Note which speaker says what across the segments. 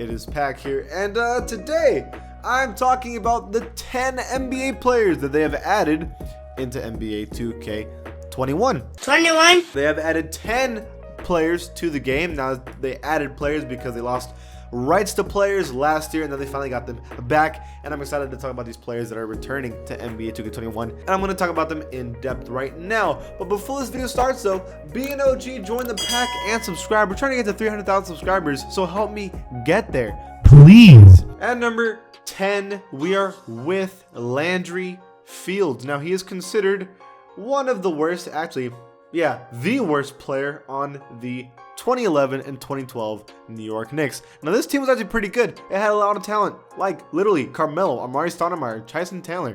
Speaker 1: It is Pack here, and today I'm talking about the 10 NBA players that they have added into NBA 2K21. They have added 10 players to the game. Now, they added players because they lost rights to players last year, and then they finally got them back, and I'm excited to talk about these players that are returning to NBA 2K21, and I'm going to talk about them in depth right now. But before this video starts though, be an OG, join the pack, and subscribe. We're trying to get to 300,000 subscribers, so help me get there, please. At number 10, we are with Landry Fields. Now, he is considered one of the worst, actually, yeah, the worst player on the 2011 and 2012 New York Knicks. Now, this team was actually pretty good. It had a lot of talent, like literally Carmelo, Amari Stoudemire, Tyson Chandler,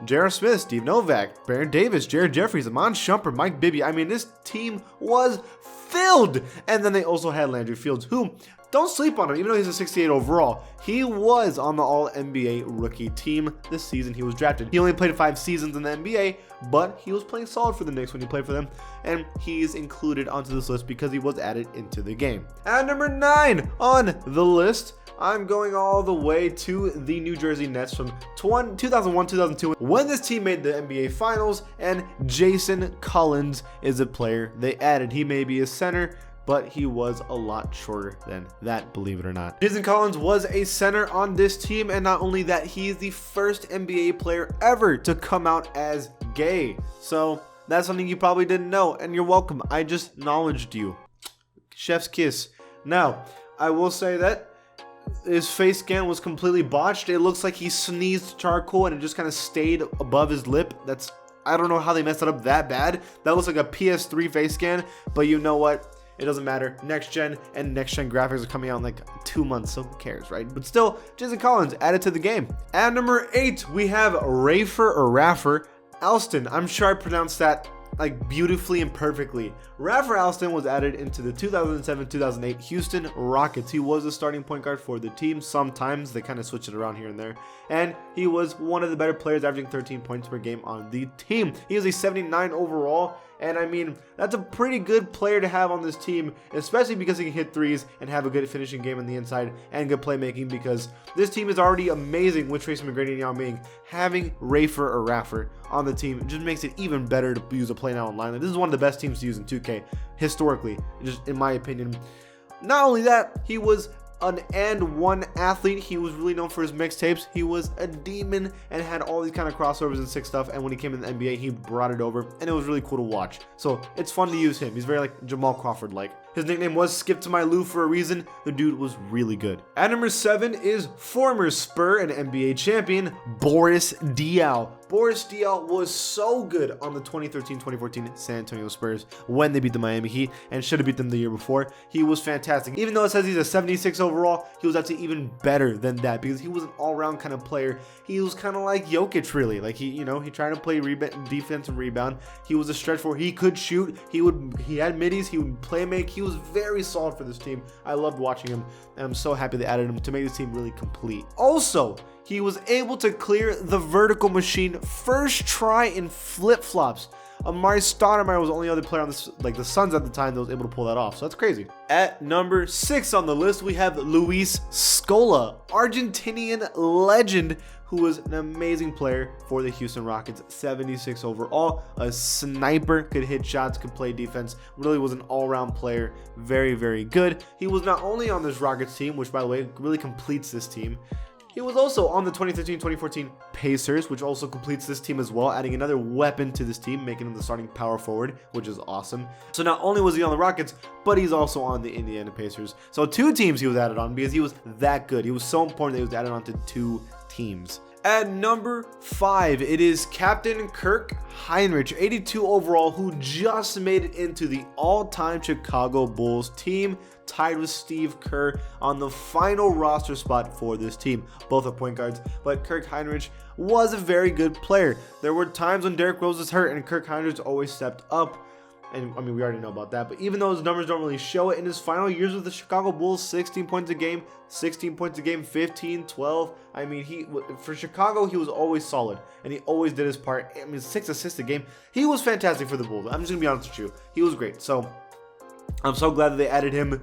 Speaker 1: J.R. Smith, Steve Novak, Baron Davis, Jared Jeffries, Amon Shumpert, Mike Bibby. I mean, this team was filled. And then they also had Landry Fields, who, don't sleep on him, even though he's a 68 overall. He was on the All-NBA rookie team this season he was drafted. He only played 5 seasons in the NBA, but he was playing solid for the Knicks when he played for them, and he's included onto this list because he was added into the game. At number 9 on the list, I'm going all the way to the New Jersey Nets from 2001-2002 when this team made the NBA Finals, and Jason Collins is a player they added. He may be a center, but he was a lot shorter than that, believe it or not. Jason Collins was a center on this team, and not only that, he is the first NBA player ever to come out as gay. So that's something you probably didn't know, and you're welcome. I just acknowledged you. Chef's kiss. Now, I will say that his face scan was completely botched. It looks like he sneezed charcoal and it just kind of stayed above his lip. I don't know how they messed it up that bad. That looks like a PS3 face scan, but you know what? It doesn't matter. Next gen graphics are coming out in like 2 months, so who cares, right? But still, Jason Collins added to the game. At number 8, we have Rafer Alston. I'm sure I pronounced that like beautifully and perfectly. Rafer Alston was added into the 2007-2008 Houston Rockets. He was a starting point guard for the team. Sometimes they kind of switch it around here and there. And he was one of the better players, averaging 13 points per game on the team. He is a 79 overall. And I mean, that's a pretty good player to have on this team, especially because he can hit threes and have a good finishing game on the inside and good playmaking, because this team is already amazing with Tracy McGrady and Yao Ming. Having Rafer on the team just makes it even better to use a play now online. Like, this is one of the best teams to use in 2K historically, just in my opinion. Not only that, he was an and one athlete. He was really known for his mixtapes. He was a demon and had all these kind of crossovers and sick stuff, and when he came in the NBA, he brought it over, and it was really cool to watch. So it's fun to use him. He's very like Jamal Crawford like. His nickname was Skip to My Lou for a reason. The dude was really good. At number 7 is former Spur and NBA champion Boris Diaw. Boris Diaw was so good on the 2013-2014 San Antonio Spurs when they beat the Miami Heat, and should have beat them the year before. He was fantastic. Even though it says he's a 76 overall, he was actually even better than that because he was an all-around kind of player. He was kind of like Jokic, really. Like he tried to play defense and rebound. He was a stretch four. He could shoot. He had middies. He would play make. He was very solid for this team. I loved watching him, and I'm so happy they added him to make this team really complete. Also, he was able to clear the vertical machine first try in flip-flops. Amari Stoudemire was the only other player on this, like the Suns at the time, that was able to pull that off. So that's crazy. At number 6 on the list, we have Luis Scola, Argentinian legend, who was an amazing player for the Houston Rockets. 76 overall, a sniper, could hit shots, could play defense, really was an all-around player. Very, very good. He was not only on this Rockets team, which by the way really completes this team, he was also on the 2013-2014 Pacers, which also completes this team as well, adding another weapon to this team, making him the starting power forward, which is awesome. So not only was he on the Rockets, but he's also on the Indiana Pacers. So 2 teams he was added on because he was that good. He was so important that he was added on to 2 teams. At number 5, it is Captain Kirk Hinrich, 82 overall, who just made it into the all-time Chicago Bulls team, tied with Steve Kerr on the final roster spot for this team. Both are point guards, but Kirk Hinrich was a very good player. There were times when Derrick Rose was hurt and Kirk Hinrich always stepped up. And I mean, we already know about that, but even though his numbers don't really show it, in his final years with the Chicago Bulls, 16 points a game, 15, 12. I mean, for Chicago, he was always solid, and he always did his part. I mean, 6 assists a game. He was fantastic for the Bulls. I'm just gonna be honest with you. He was great. So I'm so glad that they added him.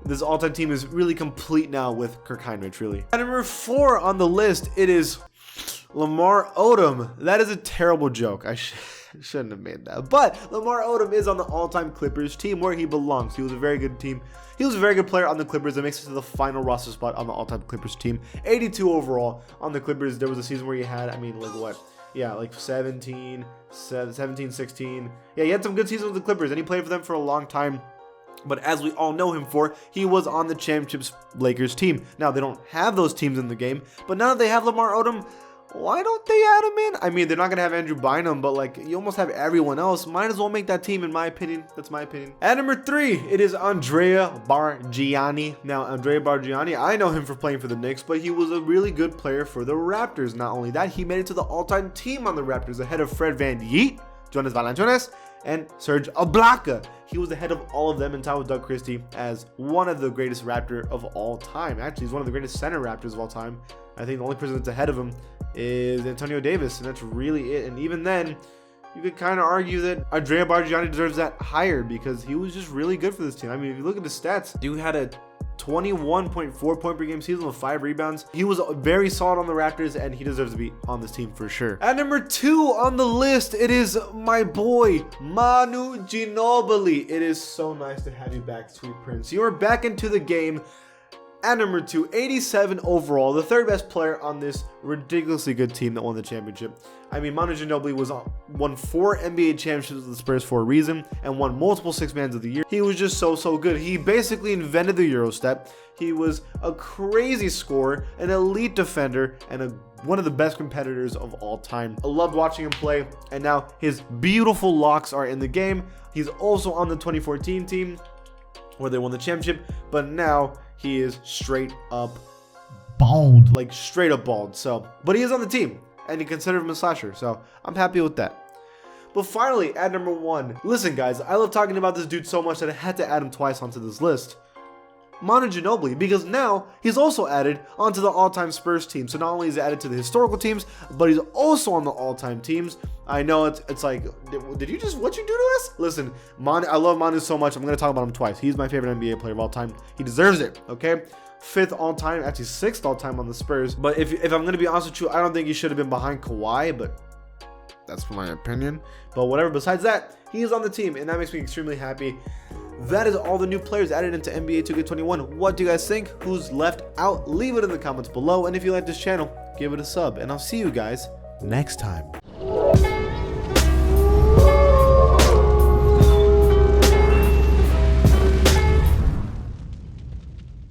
Speaker 1: This all-time team is really complete now with Kirk Hinrich, really. At number 4 on the list, it is Lamar Odom. That is a terrible joke. I shouldn't have made that. But Lamar Odom is on the all-time Clippers team where he belongs. He was a very good team. He was a very good player on the Clippers that makes it to the final roster spot on the all-time Clippers team. 82 overall on the Clippers. There was a season where he had, I mean, like what? Yeah, like 17, 16. Yeah, he had some good seasons with the Clippers, and he played for them for a long time. But as we all know him for, he was on the championships Lakers team. Now, they don't have those teams in the game, but now that they have Lamar Odom, why don't they add him in? I mean, they're not going to have Andrew Bynum, but like, you almost have everyone else. Might as well make that team, in my opinion. That's my opinion. At number 3, it is Andrea Bargnani. Now, Andrea Bargnani, I know him for playing for the Knicks, but he was a really good player for the Raptors. Not only that, he made it to the all-time team on the Raptors, ahead of Fred VanVleet, Jonas Valanciunas, and Serge Ibaka. He was ahead of all of them in time with Doug Christie as one of the greatest Raptor of all time. Actually, he's one of the greatest center Raptors of all time. I think the only person that's ahead of him is Antonio Davis, and that's really it. And even then, you could kind of argue that Andrea Bargnani deserves that higher because he was just really good for this team. I mean, if you look at the stats, dude had a 21.4 point per game season with 5 rebounds. He was very solid on the Raptors, and he deserves to be on this team for sure. At number 2 on the list, it is my boy, Manu Ginobili. It is so nice to have you back, sweet prince. You are back into the game. At number 2, 87 overall, the 3rd best player on this ridiculously good team that won the championship. I mean, Manu Ginobili won 4 NBA championships with the Spurs for a reason and won multiple Six-Mans of the Year. He was just so good. He basically invented the Euro step. He was a crazy scorer, an elite defender, and one of the best competitors of all time. I loved watching him play, and now his beautiful locks are in the game. He's also on the 2014 team where they won the championship, but now he is straight up bald. Like straight up bald. So, but he is on the team, and you consider him a slasher, so I'm happy with that. But finally, at number 1, listen guys, I love talking about this dude so much that I had to add him twice onto this list. Manu Ginobili, because now he's also added onto the all-time Spurs team. So not only is he added to the historical teams, but he's also on the all-time teams. I know it's like, what you do to us? Listen, Manu, I love Manu so much, I'm going to talk about him twice. He's my favorite NBA player of all time. He deserves it, okay? 5th all-time, actually 6th all-time on the Spurs. But if I'm going to be honest with you, I don't think he should have been behind Kawhi, but that's my opinion. But whatever, besides that, he is on the team, and that makes me extremely happy. That is all the new players added into NBA 2K21. What do you guys think? Who's left out? Leave it in the comments below. And if you like this channel, give it a sub. And I'll see you guys next time.